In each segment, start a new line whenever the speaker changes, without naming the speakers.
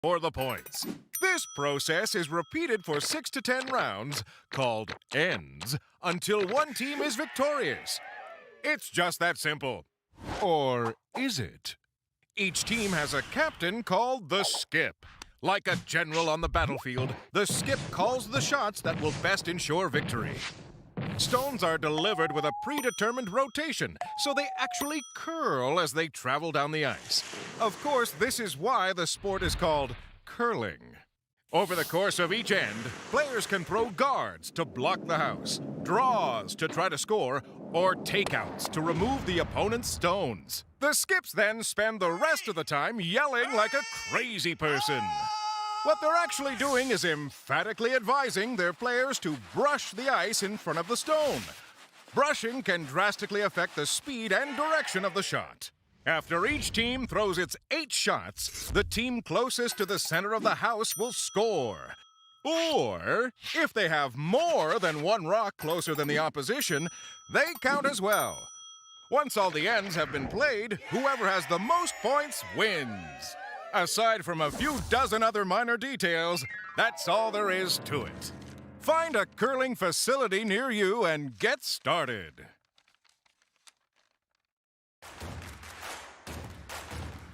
for the points. This process is repeated for 6 to 10 rounds, called ends, until one team is victorious. It's just that simple. Or is it? Each team has a captain called the skip. Like a general on the battlefield, the skip calls the shots that will best ensure victory. Stones are delivered with a predetermined rotation, so they actually curl as they travel down the ice. Of course, this is why the sport is called curling. Over the course of each end, players can throw guards to block the house, draws to try to score, or takeouts to remove the opponent's stones. The skips then spend the rest of the time yelling like a crazy person. What they're actually doing is emphatically advising their players to brush the ice in front of the stone. Brushing can drastically affect the speed and direction of the shot. After each team throws its 8 shots, the team closest to the center of the house will score. Or, if they have more than one rock closer than the opposition, they count as well. Once all the ends have been played, whoever has the most points wins. Aside from a few dozen other minor details, that's all there is to it. Find a curling facility near you and get started.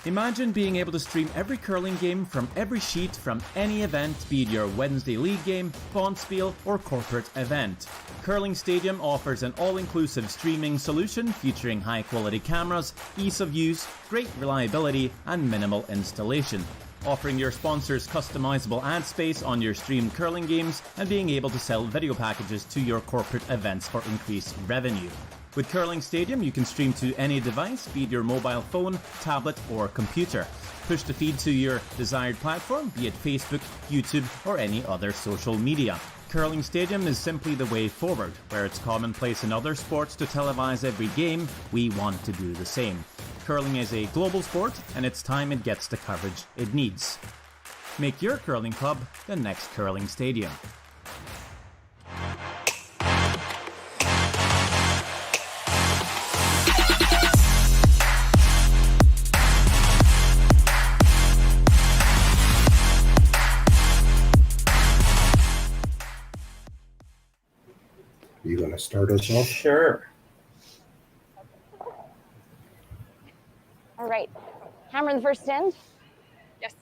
Imagine being able to stream every curling game from every sheet from any event, be it your Wednesday league game, bonspiel, or corporate event. Curling Stadium offers an all-inclusive streaming solution featuring high-quality cameras, ease of use, great reliability, and minimal installation. Offering your sponsors customizable ad space on your streamed curling games and being able to sell video packages to your corporate events for increased revenue. With Curling Stadium, you can stream to any device, be it your mobile phone, tablet, or computer. Push the feed to your desired platform, be it Facebook, YouTube, or any other social media. Curling Stadium is simply the way forward. Where it's commonplace in other sports to televise every game, we want to do the same. Curling is a global sport, and it's time it gets the coverage it needs. Make your curling club the next Curling Stadium.
You going to start us off?
Sure.
All right. Hammer in the first end. Yes.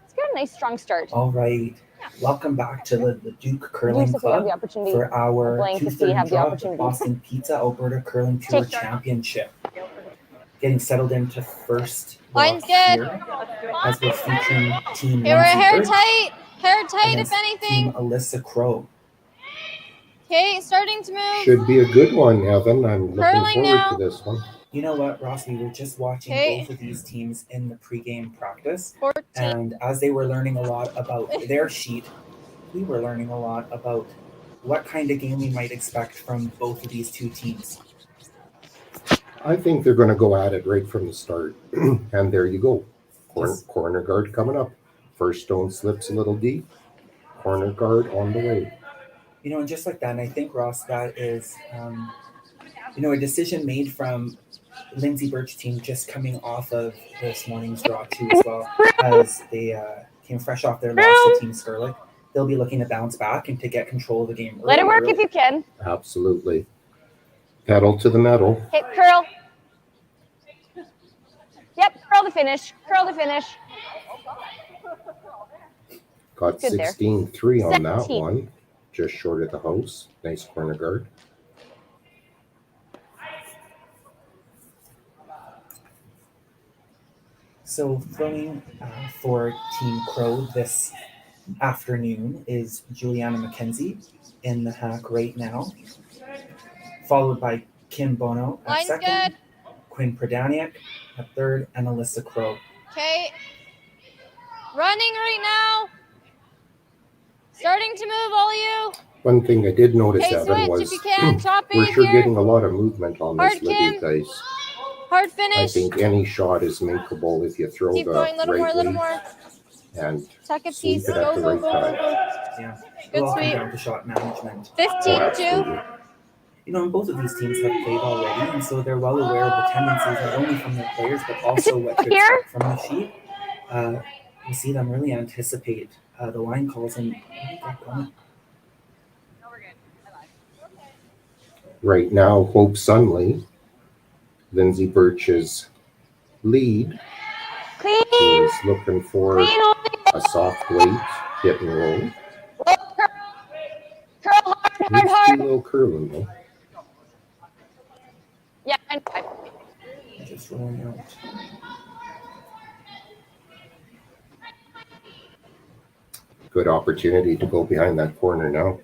It's got a nice strong start.
All right. Yeah. Welcome back to the Leduc Curling Club for our 2/3 job of the Boston Pizza Alberta Curling Tour Championship. Getting settled into first.
Line's good.
As we're featuring Team
Okay, we're hair
Lindsay
tight if anything.
Team Elysa Crough.
Okay, starting to move.
Should be a good one, Evan. I'm looking
Curling
forward
now.
to this one.
You know what, Ross? We were just watching both of these teams in the pregame practice.
14.
And as they were learning a lot about their sheet, we were learning a lot about what kind of game we might expect from both of these two teams.
I think they're going to go at it right from the start. And there you go. Corner guard coming up. First stone slips a little deep. Corner guard on the way.
You know, and just like that, and I think, Ross, that is, a decision made from Lindsay Bertsch team just coming off of this morning's draw too as well, as they came fresh off their loss to Team Scarlet. They'll be looking to bounce back and to get control of the game.
Let it work if you can.
Absolutely. Pedal to the metal.
Okay, curl. Yep, curl to finish. Curl to finish.
Got 16-3 on that one. Just short of the house. Nice corner guard.
So throwing for Team Crough this afternoon is Juliana McKenzie in the hack right now, followed by Kim Bono at
Line's
second,
good.
Quinn Pradaniak at third, and Elysa Crough.
Okay. Running right now. Starting to move, all you.
One thing I did notice,
Okay,
Evan,
switch
was
if you can. Choppy
we're sure
here.
getting a lot of movement on this
Hard, Kim.
Leduc ice.
Hard
I
finish.
think any shot is makeable if you throw
Keep
the
going, little
right
more.
way and
Second
sweep
piece.
it at the
Go.
right time.
Yeah,
Good
it'll all come
sweep.
down to shot management.
15-2.
You know, and both of these teams have played already, and so they're well aware of the tendencies, not only from their players, but also what to expect from the sheet. we'll see them really anticipate the line calls and really get going.
Right now, Hope Sunley, Lindsay Bertsch's lead,
Clean.
is looking for
Clean.
a soft weight hit and roll.
Curl hard,
Needs
hard.
a little curling though.
Yeah, and
Just rolling out.
Good opportunity to go behind that corner now.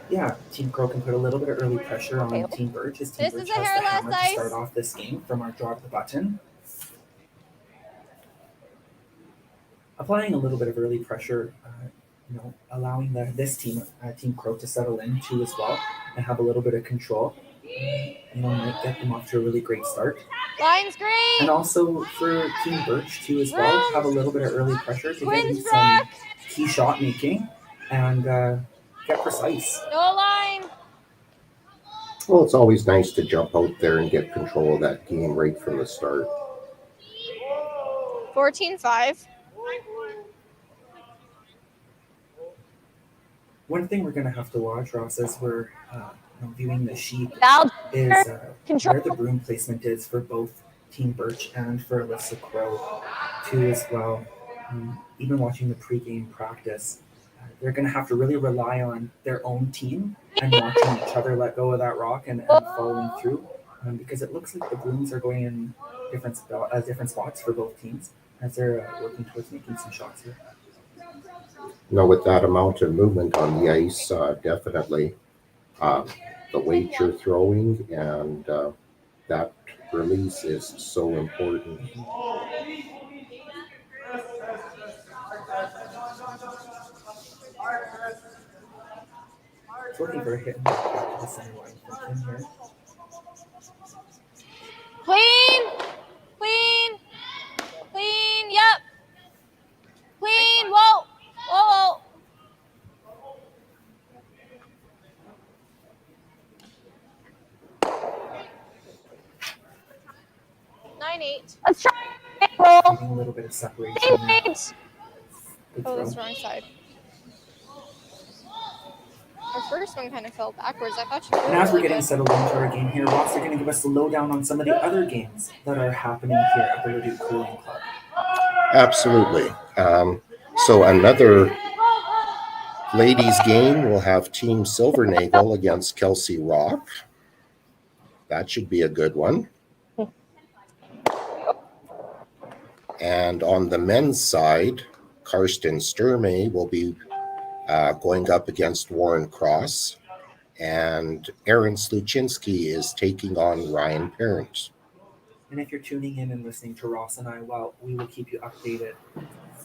Yeah, Team Crough can put a little bit of early pressure on Team Bertsch. As Team
This
Bertsch
is a
has the
hairless
hammer to
ice.
start off this game from our draw to the button. Applying a little bit of early pressure, allowing this team, Team Crough, to settle in too as well and have a little bit of control. Might get them off to a really great start.
Line's green.
And also for Team Bertsch too as well, have a little bit of early pressure to get in
Twins
some
rack.
key shot making and get precise.
No line.
Well, it's always nice to jump out there and get control of that game right from the start.
14-5.
One thing we're going to have to watch, Ross, as we're viewing the sheet
Val.
is
Control.
where the broom placement is for both Team Bertsch and for Elysa Crough too as well. Even watching the pregame practice, they're going to have to really rely on their own team and watching each other let go of that rock and following through because it looks like the brooms are going in different spots for both teams as they're working towards making some shots here.
With that amount of movement on the ice, definitely the weight you're throwing and that release is so important.
It's looking for a hit back to the center line from Kim here.
Clean. Clean. Clean. Yep. Clean. Whoa. Whoa. 9-8.
Let's try and roll.
Getting a little bit of separation.
Clean
There.
weight.
Good
Oh,
throw.
that's the wrong side. Our first one kind of fell backwards. I thought you
And as we're getting settled into our game here, Ross, they're going to give us the lowdown on some of the other games that are happening here at the Leduc Curling Club.
Absolutely. So another ladies game will have Team Silvernagle against Kelsey Rock. That should be a good one. And on the men's side, Karsten Sturmey will be going up against Warren Cross, and Aaron Sluchinski is taking on Ryan Parent.
And if you're tuning in and listening to Ross and I, well, we will keep you updated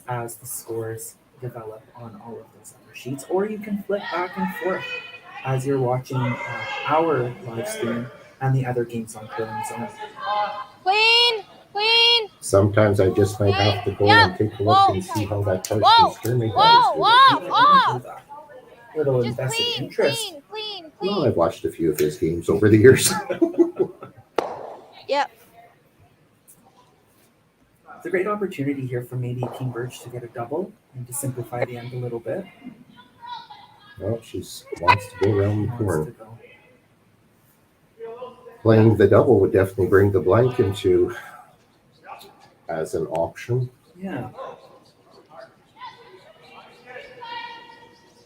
as the scores develop on all of those other sheets, or you can flip back and forth as you're watching our live stream and the other games on Curling Zone.
Clean. Clean.
Sometimes I just might have to go and take a look and see how that Karsten Sturmey
Whoa.
guy is doing.
Whoa.
Little
Just
invested
clean.
interest.
Clean. Clean.
Well,
Clean.
I've watched a few of his games over the years.
Yep.
It's a great opportunity here for maybe Team Bertsch to get a double and to simplify the end a little bit.
Well, she wants to go around the
Wants
corner.
to go.
Playing the double would definitely bring the blank into as an option.
Yeah.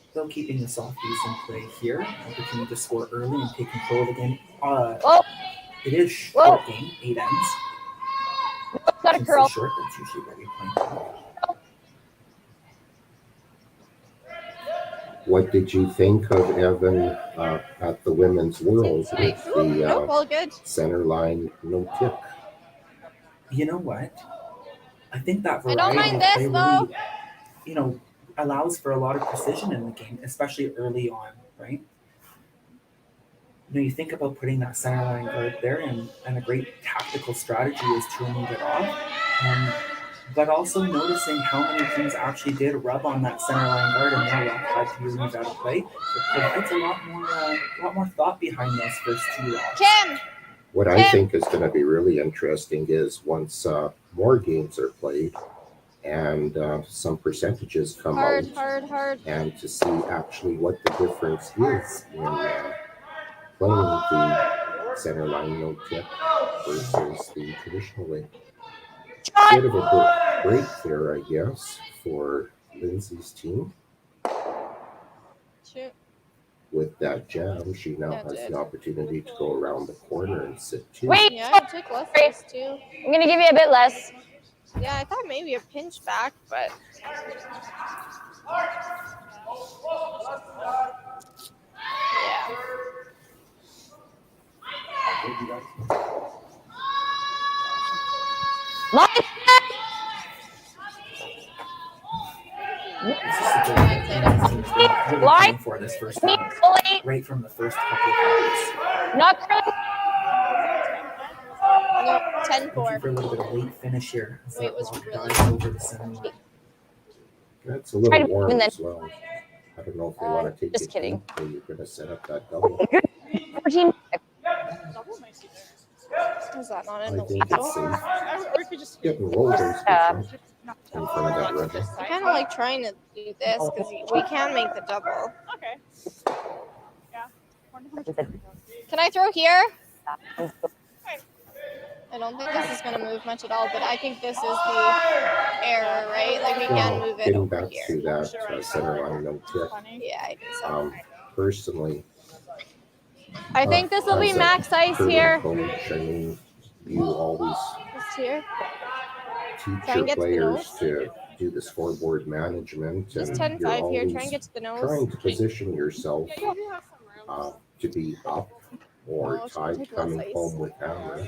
Still keeping the softies in play here. Opportunity to score early and take control of the game.
Whoa.
It is short game, 8 ends.
Got a
Since
curl.
it's short, that's usually what we play.
What did you think of Evan at the Women's World with the
Nope. All good.
center line no tip?
You know what? I think that
I
variety
don't mind
of
this,
play
though.
really, allows for a lot of precision in the game, especially early on, right? You think about putting that center line guard there, and a great tactical strategy is to remove it off. But also noticing how many teams actually did rub on that center line guard and more rock had to be removed out of play. It provides a lot more thought behind those first two rocks.
Kim.
What I think is going to be really interesting is once more games are played, and some percentages come
Hard,
out,
hard, hard.
and to see actually what the difference is in playing the center line no tip versus the traditional way. Bit of a break there, I guess, for Lindsay's team.
Shoot.
With that jam, she now
Yeah,
has
did.
the opportunity to go around the corner and sit two.
Wait,
Yeah, I took less space too.
I'm gonna give you a bit less.
Yeah, I thought maybe a pinch back, but yeah.
Line
This is the good thing really
Line.
going for this first
me
round,
fully,
right from the first couple of rounds.
not curling.
No,
Looking
10-4.
for a little bit of late finish here. As
Wait,
that
was
rock
really
dives over the center line.
That's a little warm
and then-
as well. I don't know if they want to take
just
it
kidding.
deep or you're going to set up that double.
14.
Was that not in
I
the
think
window?
it's safe. Getting rollers in front of that red line.
I kind of like trying to do this because we can make the double.
Okay. Yeah.
Can I throw here? I don't think this is going to move much at all, but I think this is the error, right? Like we can move it
Getting
over
back
here.
to that center line no tip.
Yeah, I think so.
Personally,
I think this will be
as a
max ice
curling
here.
coach, I mean, you always
Just here.
teach
Try and
your
get to the
players
nose.
to do the scoreboard management,
Just
and
10-5
you're
here. Try
always
and get to the nose.
trying to position yourself
Yeah, you do have some room.
to be up or
Oh, should
tied
take less
coming
ice.
home with hammer.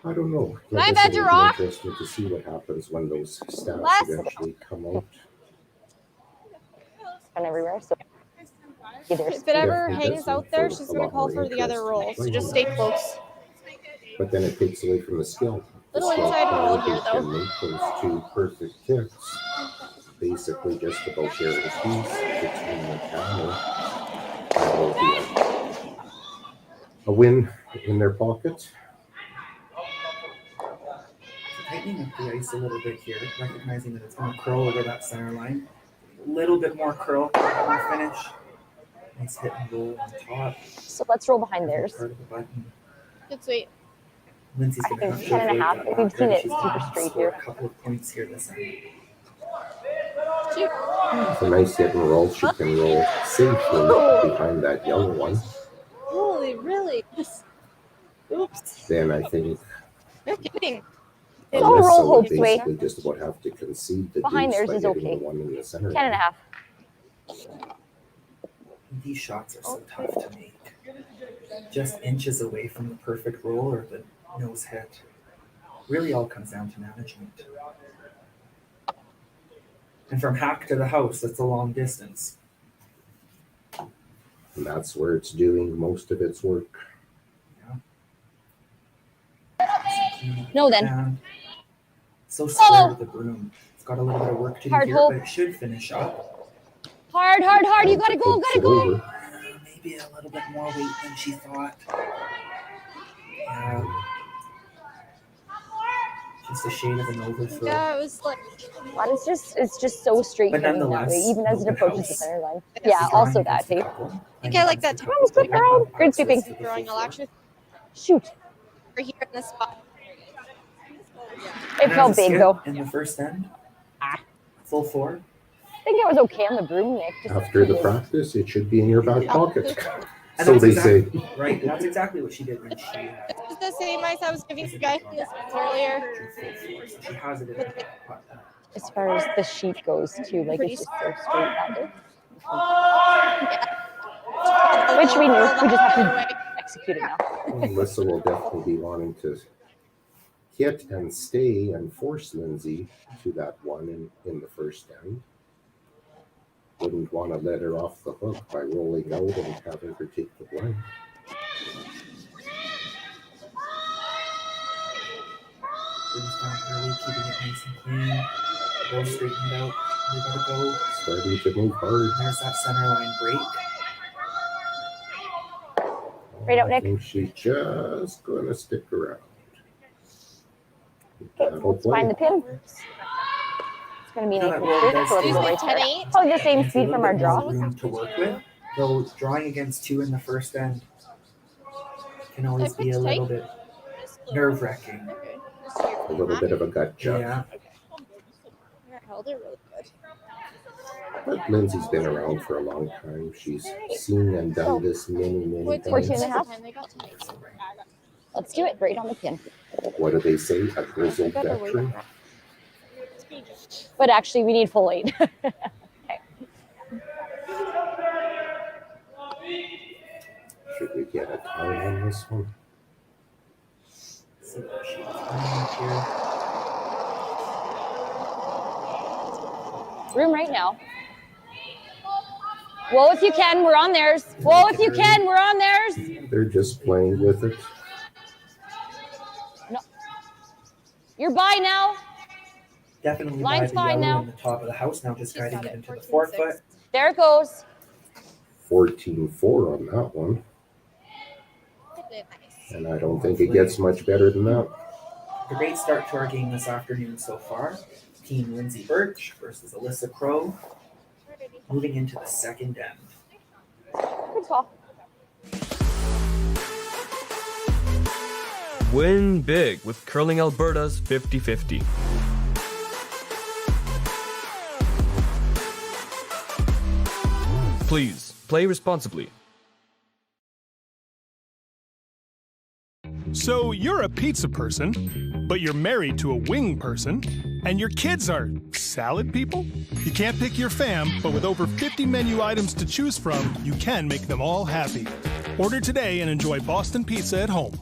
I don't know.
Can I
guess
bet
it'll
you
be
rock?
interesting to see what happens when those stats
Less?
eventually come out.
And everywhere, so either.
If it ever
Definitely
hangs
does
out
make
there,
for
she's
a
going to
lot
call
more
for the other
interest
roll.
in
So just
playing.
stay close.
But then it takes away from the skill. The
Little
skill
inside roll
player
here,
who
though.
can make those two perfect kicks. Basically just about guarantees the team with hammer. That will be a win in their pocket.
Tightening up the ice a little bit here, recognizing that it's going to curl over that center line. A little bit more curl, more finish. Nice hit and roll on top.
So let's roll behind theirs.
Part of the button.
Good sweet.
Lindsay's
I
going to
think
have to
10 and a
avoid
half.
that
We've
back
seen
there.
it
She's
super
gonna
straight
score
here.
a couple of points here this end.
Shoot.
It's a nice hit and roll. She can roll safely behind that yellow one.
Holy, really? Oops.
Then I think
No kidding.
It's all roll
Elysa would
hopes way.
basically just about have to concede the
Behind
deuce
theirs
by
is
hitting
okay.
the one in the center.
10 and a half.
These shots are so tough to make. Just inches away from the perfect roll or the nose hit. Really all comes down to management. And from hack to the house, that's a long distance.
And that's where it's doing most of its work.
No, then.
And so square with the broom. It's got a little bit of work to do
Hard
here,
hold.
but it should finish up.
Hard, hard, hard. You gotta go,
Hooks
gotta
it
go.
over.
Maybe a little bit more weight than she thought. Yeah. Just a shade of an overthrow.
Yeah, it was like,
But it's just so straight
But
hitting that
nonetheless,
way, even as it
open
approaches the
house.
center line.
Yes.
Yeah,
Drawing
also that,
against the
hey.
couple.
I think I like that
Against the
That was
couple,
good,
but
girl.
not
Great
access
sweeping.
to the
throwing.
full
I'll
floor.
actually
Shoot.
over here in this spot.
It
And
felt
as a
big
skip
though.
in the first end. Full floor.
I think I was okay on the broom, Nick. Just
After the practice, it should be in your back pocket.
And
So
that's
they
exactly,
say.
Right, and that's exactly what she did when she
This is the same ice I was giving you guys in this earlier.
drew full floor. So she has it in her back pocket.
as far as the sheet goes too, like it's just so straight that way. Which we knew, we just have to execute it now.
Elysa will definitely be wanting to hit and stay and force Lindsay to that one in the first end. Wouldn't want to let her off the hook by rolling out and having her take the blind.
Brings down early, keeping it nice and clean. Go straighten it out. They gotta go.
Starting to move hard.
There's that center line break.
Right out,
I
Nick.
think she's just going to stick around. That'll
Let's find the
play.
pin. It's going to be an
That
8
roll
straight,
does
so
do
it'll go
Excuse me,
right there.
10-8.
Probably the same
It's a
speed
little
from our
bit more
draw.
room to work with, though drawing against 2 in the first end can always be a little bit nerve-wracking.
Okay.
A little bit of a gut check.
Yeah,
I held it really good.
But Lindsay's been around for a long time. She's seen and done this many
14 and
times.
a half.
They got tonight.
Let's do it right on the pin.
What do they say? A grizzled veteran?
But actually, we need full 8.
Should we get a tie on this one?
see what she's doing here.
Room right now. Whoa, if you can, we're on theirs. Whoa, if you can, we're on theirs.
They're just playing with it.
No. You're by now.
Definitely
Line's
by the
fine
yellow
now.
in the top of the house now, just
She's
guiding
got
it
it.
into the
14-6.
4-foot.
There it goes.
14-4 on that one.
Nice.
And I don't think it gets much better than that.
A great start to our game this afternoon so far. Team Lindsay Bertsch versus Elysa Crough, moving into the second end.
Good call.
Win big with Curling Alberta's 50-50. Please, play responsibly.
So you're a pizza person, but you're married to a wing person, and your kids are salad people? You can't pick your fam, but with over 50 menu items to choose from, you can make them all happy. Order today and enjoy Boston Pizza at home.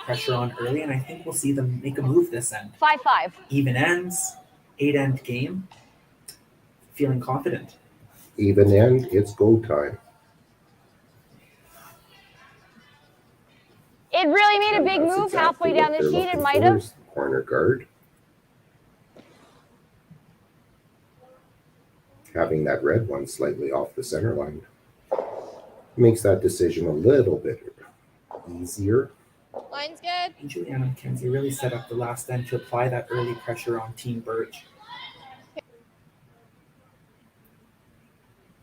Pressure on early, and I think we'll see them make a move this end.
5-5.
Even ends, 8-end game. Feeling confident.
Even end, it's go time.
It really made a
And
big
that's
move
exactly
halfway down
what
the
they're
sheet. It
looking
might
for,
have.
is the corner guard. Having that red one slightly off the center line makes that decision a little bit easier.
Line's good.
And Juliana McKenzie really set up the last end to apply that early pressure on Team Bertsch.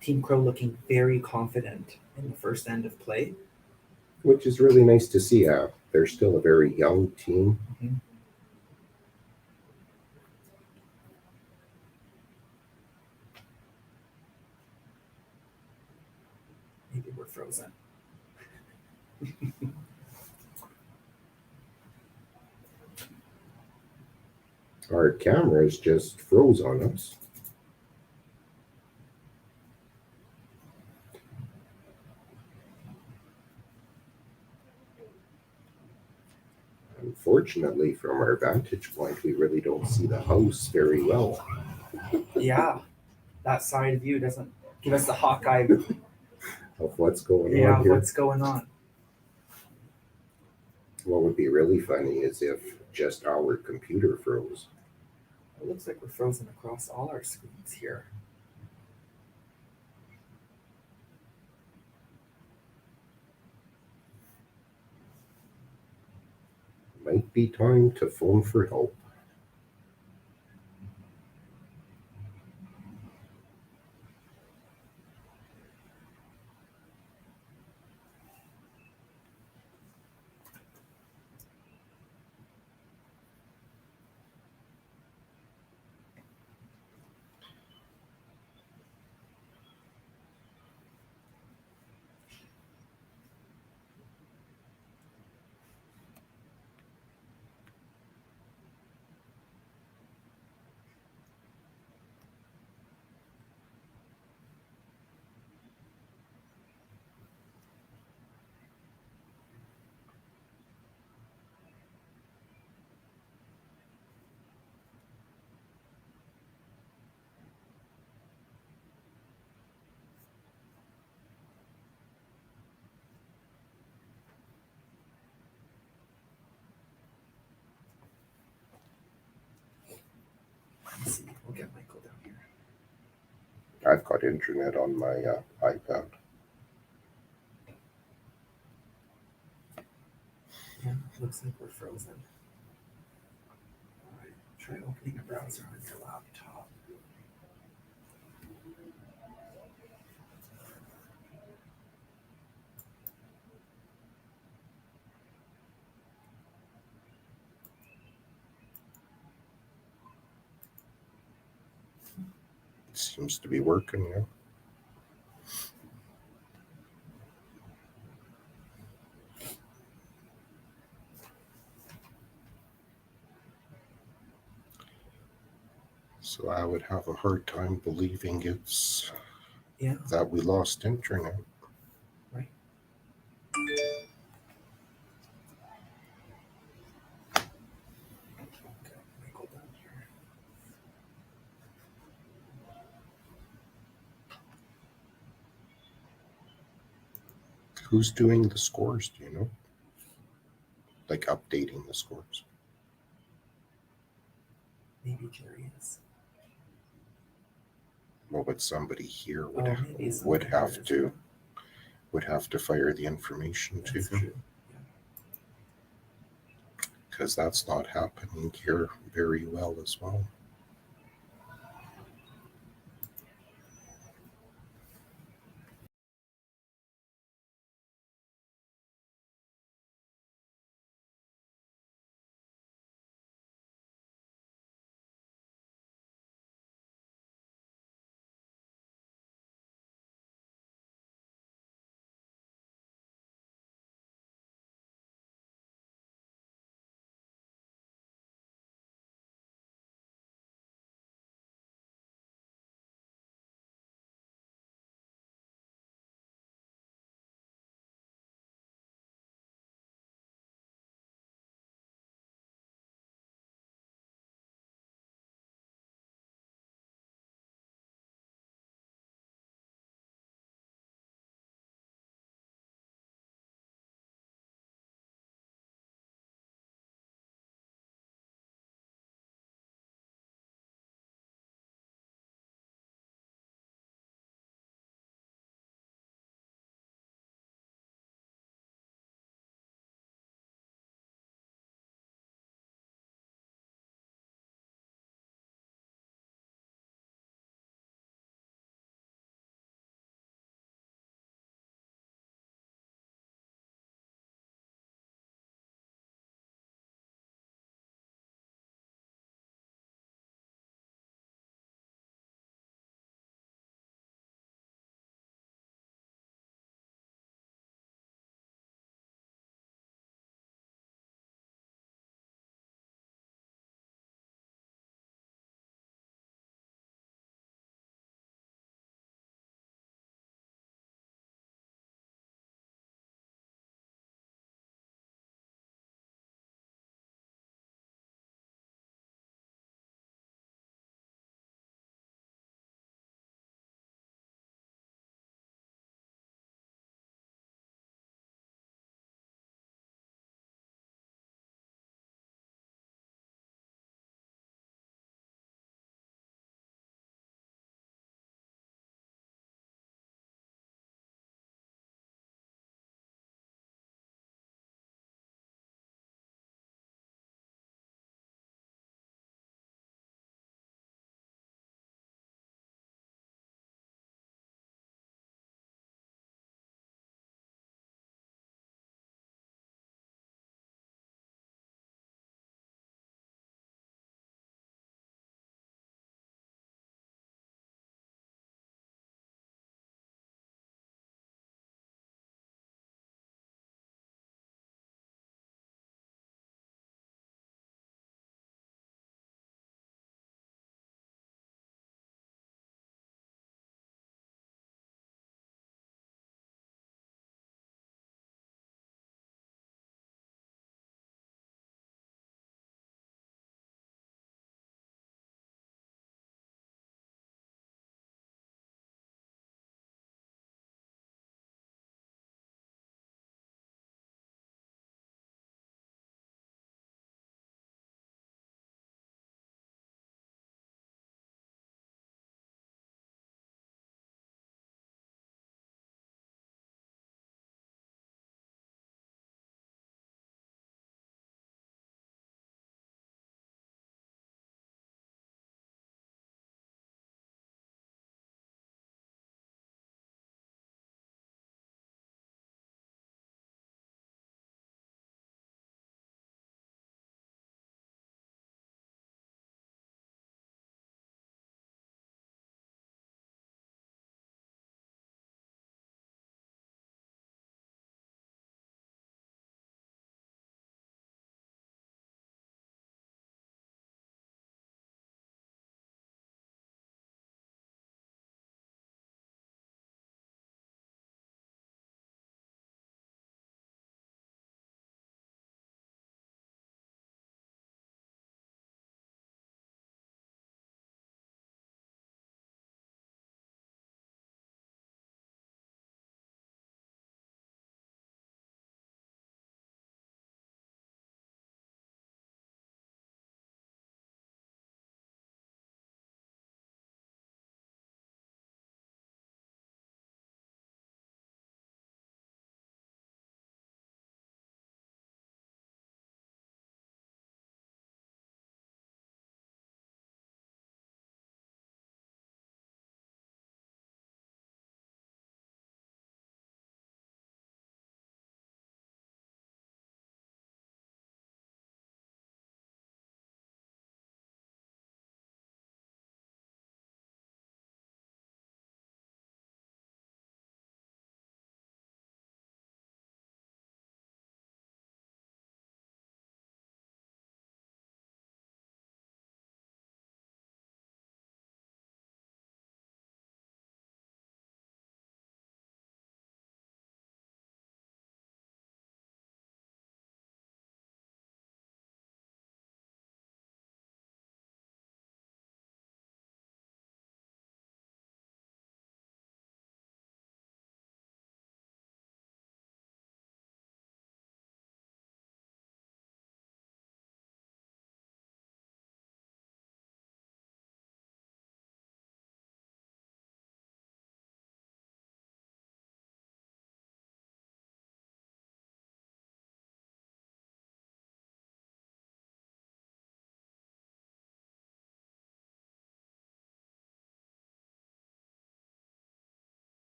Team Crough looking very confident in the first end of play.
Which is really nice to see. They're still a very young team.
Mhm. Maybe we're frozen.
Our cameras just froze on us. Unfortunately, from our vantage point, we really don't see the house very well.
Yeah, that side view doesn't give us the Hawkeye
Of what's going
yeah,
on here.
what's going on.
What would be really funny is if just our computer froze.
It looks like we're frozen across all our screens here.
Might be time to phone for help.
get Michael down here.
I've got internet on my iPad.
Yeah, looks like we're frozen. All right, try opening a browser on your laptop.
It seems to be working now. So I would have a hard time believing it's that we lost internet.
Right. Okay, Michael down here.
Who's doing the scores, do you know? Like updating the scores.
Maybe Jerry is.
Well, but somebody here would
Oh, maybe
would
somebody
have
here is.
to fire the information to
That's
him,
true.
because that's not happening here very well as well.